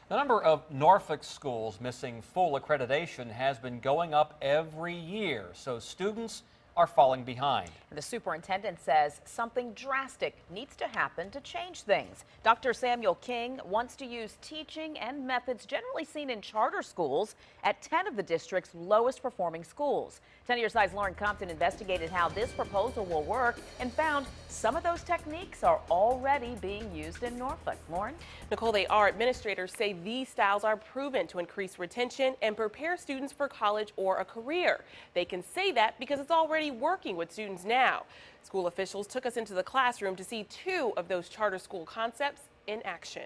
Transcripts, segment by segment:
The number of Norfolk schools missing full accreditation has been going up every year, so students are falling behind. The superintendent says something drastic needs to happen to change things. Dr. Samuel King wants to use teaching and methods generally seen in charter schools at 10 of the district's lowest performing schools. 10 Your Side's Lauren Compton investigated how this proposal will work and found some of those techniques are already being used in Norfolk. Lauren? Nicole, they are. Administrators say these styles are proven to increase retention and prepare students for college or a career. They can say that because it's already working with students now. School officials took us into the classroom to see two of those charter school concepts in action.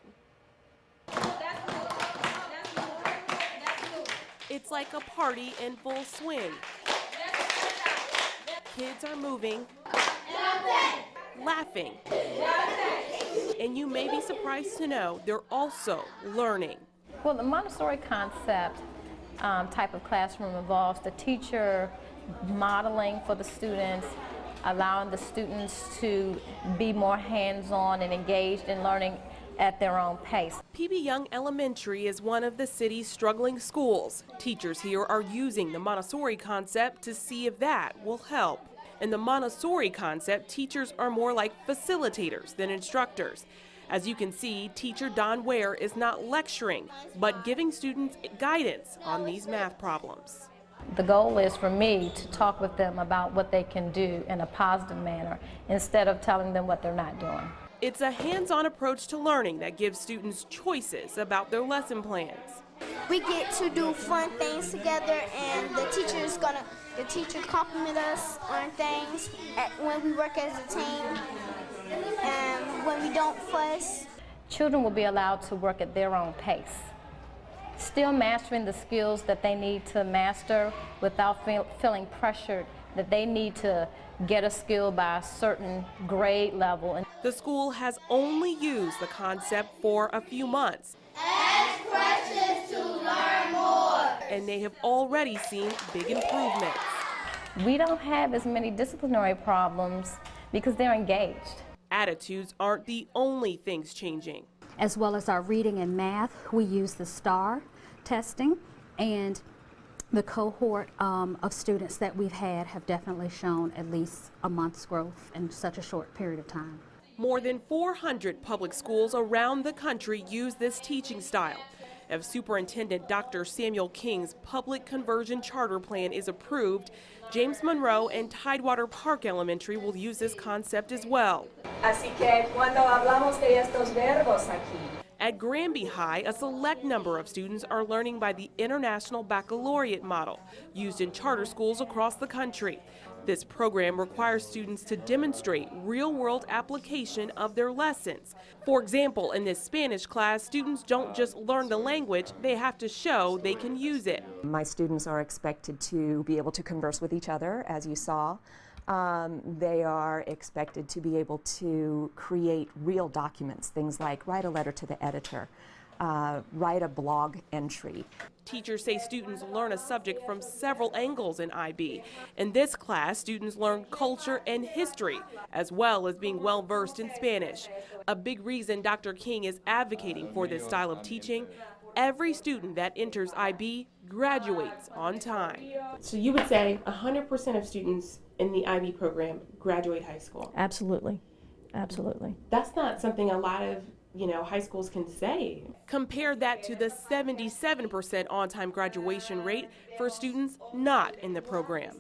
It's like a party in full swing. Kids are moving, laughing, and you may be surprised to know they're also learning. Well, the Montessori concept type of classroom involves the teacher modeling for the students, allowing the students to be more hands-on and engaged in learning at their own pace. PB Young Elementary is one of the city's struggling schools. Teachers here are using the Montessori concept to see if that will help. In the Montessori concept, teachers are more like facilitators than instructors. As you can see, teacher Don Ware is not lecturing, but giving students guidance on these math problems. The goal is for me to talk with them about what they can do in a positive manner instead of telling them what they're not doing. It's a hands-on approach to learning that gives students choices about their lesson plans. We get to do fun things together, and the teacher compliment us on things when we work as a team and when we don't fuss. Children will be allowed to work at their own pace, still mastering the skills that they need to master without feeling pressured that they need to get a skill by a certain grade level. The school has only used the concept for a few months. Ask questions to learn more. And they have already seen big improvements. We don't have as many disciplinary problems because they're engaged. Attitudes aren't the only things changing. As well as our reading and math, we use the STAR testing, and the cohort of students that we've had have definitely shown at least a month's growth in such a short period of time. More than 400 public schools around the country use this teaching style. If Superintendent Dr. Samuel King's public conversion charter plan is approved, James Monroe and Tidewater Park Elementary will use this concept as well. Así que cuando hablamos de estos verbos aquí. At Granby High, a select number of students are learning by the International Baccalaureate model, used in charter schools across the country. This program requires students to demonstrate real-world application of their lessons. For example, in this Spanish class, students don't just learn the language, they have to show they can use it. My students are expected to be able to converse with each other, as you saw. They are expected to be able to create real documents, things like write a letter to the editor, write a blog entry. Teachers say students learn a subject from several angles in IB. In this class, students learn culture and history, as well as being well-versed in Spanish. A big reason Dr. King is advocating for this style of teaching: every student that enters IB graduates on time. So you would say 100% of students in the IB program graduate high school? Absolutely. Absolutely. That's not something a lot of high schools can say. Compare that to the 77% on-time graduation rate for students not in the program.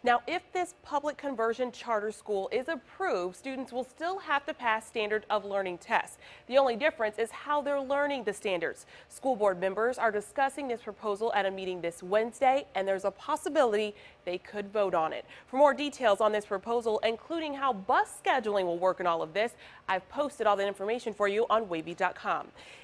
Now, if this public conversion charter school is approved, students will still have to pass standard of learning tests. The only difference is how they're learning the standards. School board members are discussing this proposal at a meeting this Wednesday, and there's a possibility they could vote on it. For more details on this proposal, including how bus scheduling will work in all of this, I've posted all that information for you on wavy.com.